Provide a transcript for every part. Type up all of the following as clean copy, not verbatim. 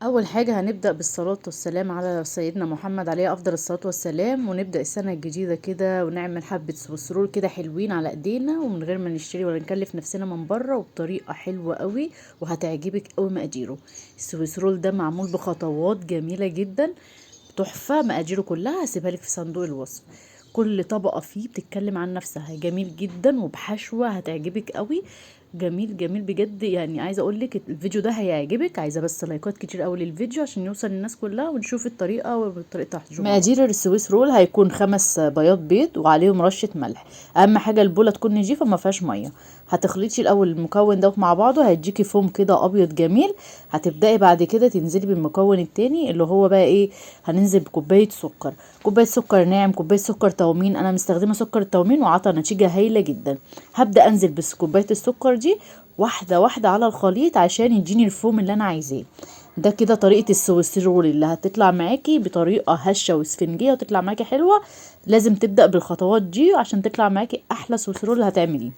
أول حاجة هنبدأ بالصلاة والسلام على سيدنا محمد عليه أفضل الصلاة والسلام، ونبدأ السنة الجديدة كده ونعمل حبة سويسرول كده حلوين على ايدينا ومن غير ما نشتري ولا نكلف نفسنا من بره وبطريقة حلوة قوي وهتعجبك قوي مقاديره. السويسرول ده معمول بخطوات جميلة جدا، تحفة. مقاديره كلها هسيبها لك في صندوق الوصف. كل طبقة فيه بتتكلم عن نفسها، جميل جدا وبحشوة هتعجبك قوي. جميل جميل بجد، يعني عايزه اقول لك الفيديو ده هيعجبك. عايزه بس لايكات كتير قوي للفيديو عشان يوصل للناس كلها ونشوف الطريقه وطريقه تحضيره مع بعض. مقادير السويس رول هيكون 5 بياض بيض وعليهم رشه ملح. اهم حاجه البوله تكون نضيفه ما فيهاش ميه. هتخلطي الاول المكون ده مع بعضه، هيديكي فوم كده ابيض جميل. هتبداي بعد كده تنزلي بالمكون التاني اللي هو بقى ايه. هننزل بكوبايه سكر، كوبايه سكر ناعم، كوبايه سكر تومين. انا مستخدمه سكر التومين وعطى نتيجه هايله جدا. هبدا انزل بس كوبايه السكر دي واحده واحده على الخليط عشان يديني الفوم اللي انا عايزاه. ده كده طريقه السويسرول اللي هتطلع معاكي بطريقه هشه واسفنجيه وتطلع معاكي حلوه. لازم تبدا بالخطوات دي عشان تطلع معاكي احلى سويسرول اللي هتعمليه.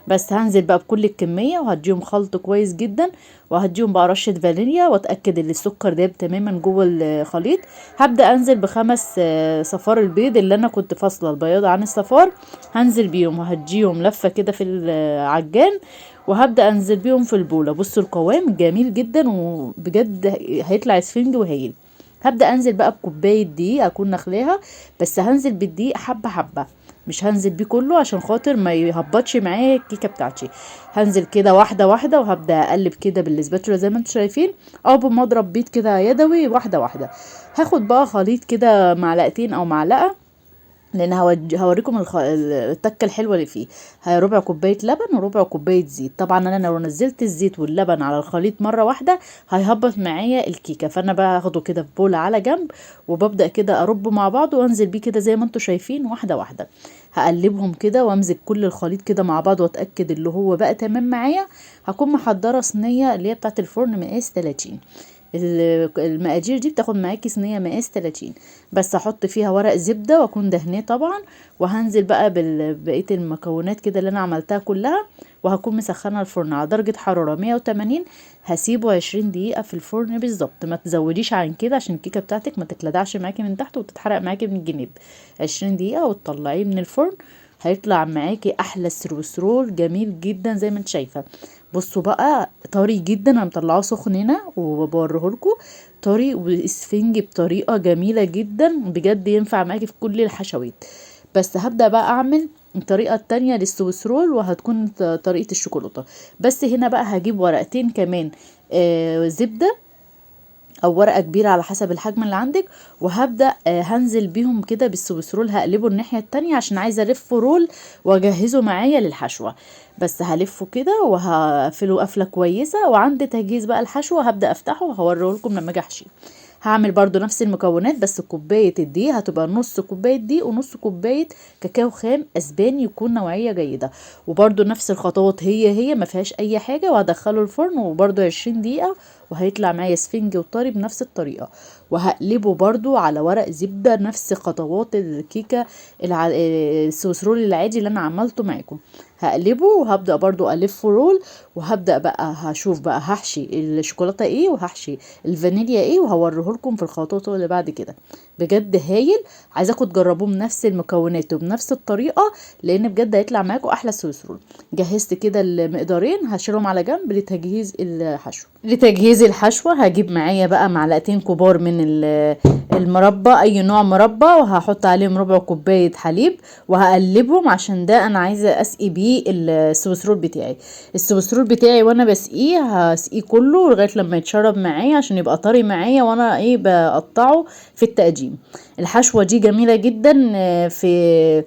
بس هنزل بقى بكل الكمية وهديهم خلط كويس جدا، وهديهم بقى رشة فانيليا واتأكد ان السكر داب تماما جوه الخليط. هبدأ انزل بخمس صفار البيض اللي انا كنت فاصلة البياض عن الصفار. هنزل بيهم وهديهم لفة كده في العجان، وهبدأ انزل بيهم في البولة. بصوا القوام جميل جدا وبجد هيطلع اسفنج وهايل. هبدأ انزل بقى بكوباية دقيق اكون نخلاها، بس هنزل بالدقيق حبة حبة، مش هنزل بيه كله عشان خاطر ما يهبطش معايا الكيكه بتاعتي. هنزل كده واحده واحده وهبدا اقلب كده بالسباتولا زي ما انتم شايفين، او بمضرب بيض كده يدوي واحده واحده. هاخد بقى خليط كده معلقتين او معلقه، لان هوريكم التكه الحلوه اللي فيه. ربع كوبايه لبن وربع كوبايه زيت. طبعا انا لو نزلت الزيت واللبن على الخليط مره واحده هيهبط معايا الكيكه، فانا بقى هاخده كده في بوله على جنب، وببدا كده اربه مع بعض وانزل بيه كده زي ما انتم شايفين واحده واحده. هقلبهم كده وامزج كل الخليط كده مع بعض واتاكد اللي هو بقى تمام معايا. هكون محضره صينيه اللي هي بتاعه الفرن مقاس 30. المقادير دي بتاخد معاكي صينيه مقاس 30. بس هحط فيها ورق زبده واكون دهناه طبعا، وهنزل بقى بقيه المكونات كده اللي انا عملتها كلها. وهكون مسخنه الفرن على درجه حراره 180. هسيبه 20 دقيقه في الفرن بالظبط، ما تزوديش عن كده عشان الكيكه بتاعتك ما تتلدعش معاكي من تحت وتتحرق معاكي من الجناب. 20 دقيقه وتطلعيه من الفرن، هيطلع معاكي احلى سروسرول جميل جدا زي ما انت شايفه. بصوا بقى طري جدا، انا مطلعاه سخن هنا وبوريه لكم. طري واسفنجي بطريقه جميله جدا بجد، ينفع معاكي في كل الحشوات. بس هبدا بقى اعمل الطريقه التانية للسويس رول، وهتكون طريقه الشوكولاته. بس هنا بقى هجيب ورقتين كمان زبده، او ورقه كبيره على حسب الحجم اللي عندك. وهبدا هنزل بيهم كده بالسويس رول، هقلبه الناحيه التانية عشان عايزه الفه رول واجهزه معايا للحشوه. بس هلفه كده وهقفله قفله كويسه، وعند تجهيز بقى الحشوه هبدا افتحه وهوريه لكم لما اجي احشيه. هعمل برضو نفس المكونات، بس كوباية الدقيق هتبقى نص كوباية دقيق ونص كوباية كاكاو خام اسباني يكون نوعية جيدة. وبرضو نفس الخطوات هي ما فيهاش اي حاجة، وهدخله الفرن وبرضو 20 دقيقة وهيطلع معايا سفنج وطري بنفس الطريقة. وهقلبه برضو على ورق زبدة نفس خطوات الكيكة السويس رول العادي اللي انا عملته معاكم. هقلبه وهبدأ برضو ألفه رول، وهبدأ بقى هشوف بقى هحشي الشوكولاتة ايه وهحشي الفانيليا ايه، وهوريه لكم في الخطوات اللي بعد كده. بجد هايل. عايزاكم تجربوه بنفس المكونات وبنفس الطريقة، لان بجد هيطلع معاكم احلى سويس رول. جهزت كده المقدارين هشيلهم على جنب لتجهيز الحشو. لتجهيز الحشوة هجيب معايا بقى معلقتين كبار من المربى، اي نوع مربى، وهحط عليهم ربع كوباية حليب وهقلبهم عشان ده انا عايزة اسقي بيه السويس رول بتاعي. السويس رول بتاعي وانا بسقيه هسقيه كله لغاية لما يتشرب معايا عشان يبقى طري معايا وانا ايه بقطعه في التقديم. الحشوة دي جميلة جدا في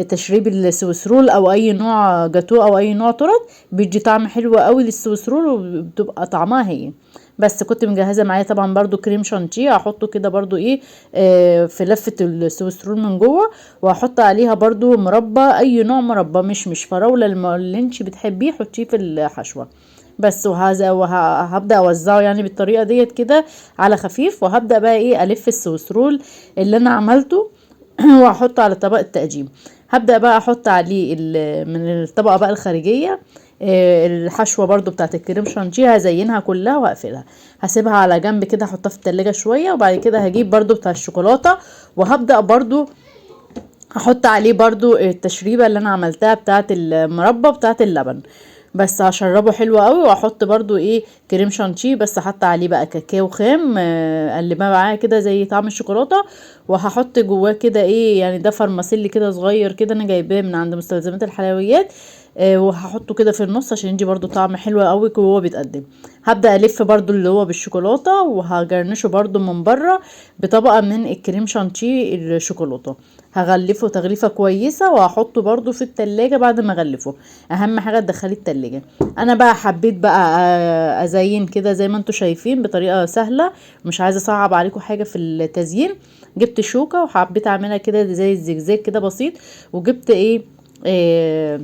تشريب السويس رول او اي نوع جاتو او اي نوع تورت. بيدي طعم حلو قوي للسويس رول وبتبقى طعمها هي. بس كنت مجهزه معايا طبعا برضو كريم شانتيه هحطه كده برضو ايه في لفه السويس رول من جوه. وهحط عليها برضو مربى، اي نوع مربى، مش فراوله اللي انت بتحبيه حطيه في الحشوه. بس وهبدا اوزعه يعني بالطريقه ديت كده على خفيف. وهبدا بقى ايه الف السويس رول اللي انا عملته واحطه على طبق التقديم. هبدا بقى احط عليه من الطبقه بقى الخارجيه الحشوه برضو بتاعت الكريم شانتيه هزينها كلها واقفلها، هسيبها على جنب كده، احطها في التلاجة شويه، وبعد كده هجيب برضو بتاع الشوكولاته وهبدأ برضو هحط عليه برضو التشريبه اللي انا عملتها بتاعت المربى بتاعت اللبن، بس هشربه حلو قوي. واحط برضو ايه كريم شانتيه، بس حط عليه بقى كاكاو خام، اقلبها معاه كده زي طعم الشوكولاته. وهحط جواه كده ايه يعني، ده فرماسيلي كده صغير كده انا جايباه من عند مستلزمات الحلويات، وهحطه كده في النص عشان يدي برضو طعم حلو قوي وهو بيتقدم. هبدأ الف برضو اللي هو بالشوكولاته، وهجرنشه برضو من بره بطبقه من الكريم شانتيه الشوكولاته. هغلفه تغليفه كويسه وهحطه برضو في التلاجة بعد ما اغلفه، اهم حاجه تدخليه التلاجة. انا بقى حبيت بقى ازين كده زي ما انتوا شايفين بطريقه سهله، مش عايزه اصعب عليكم حاجه في التزيين. جبت شوكه وحبيت اعملها كده زي الزجزاج كده بسيط، وجبت ايه, إيه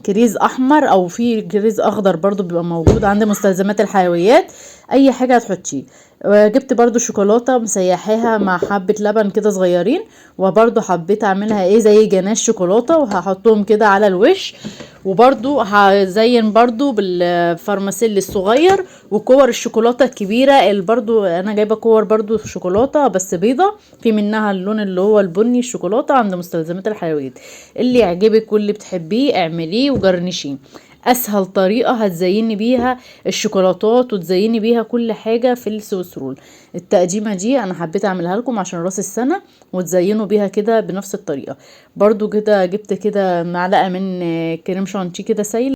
كريز احمر، او في كريز اخضر برضو بيبقى موجود عند مستلزمات الحلويات، اي حاجه هتحطيه. جبت برضو شوكولاته مسيحاها مع حبه لبن كده صغيرين، وبرضو حبيت اعملها ايه زي جناش شوكولاته، وهحطهم كده على الوش. وبرضو هزين برضو بالفرماسيل الصغير وكور الشوكولاته الكبيره، اللي برضو انا جايبه كور برضو شوكولاته بس بيضه، في منها اللون اللي هو البني الشوكولاته عند مستلزمات الحلويات. اللي يعجبك واللي بتحبيه اعمليه وجرنشيه. اسهل طريقه هتزيني بيها الشوكولاتات وتزيني بيها كل حاجه في السويس رول. التقديمه دي انا حبيت اعملها لكم عشان راس السنه، وتزينوا بيها كده بنفس الطريقه. برضو كده جبت كده معلقه من كريم شانتيه كده سايل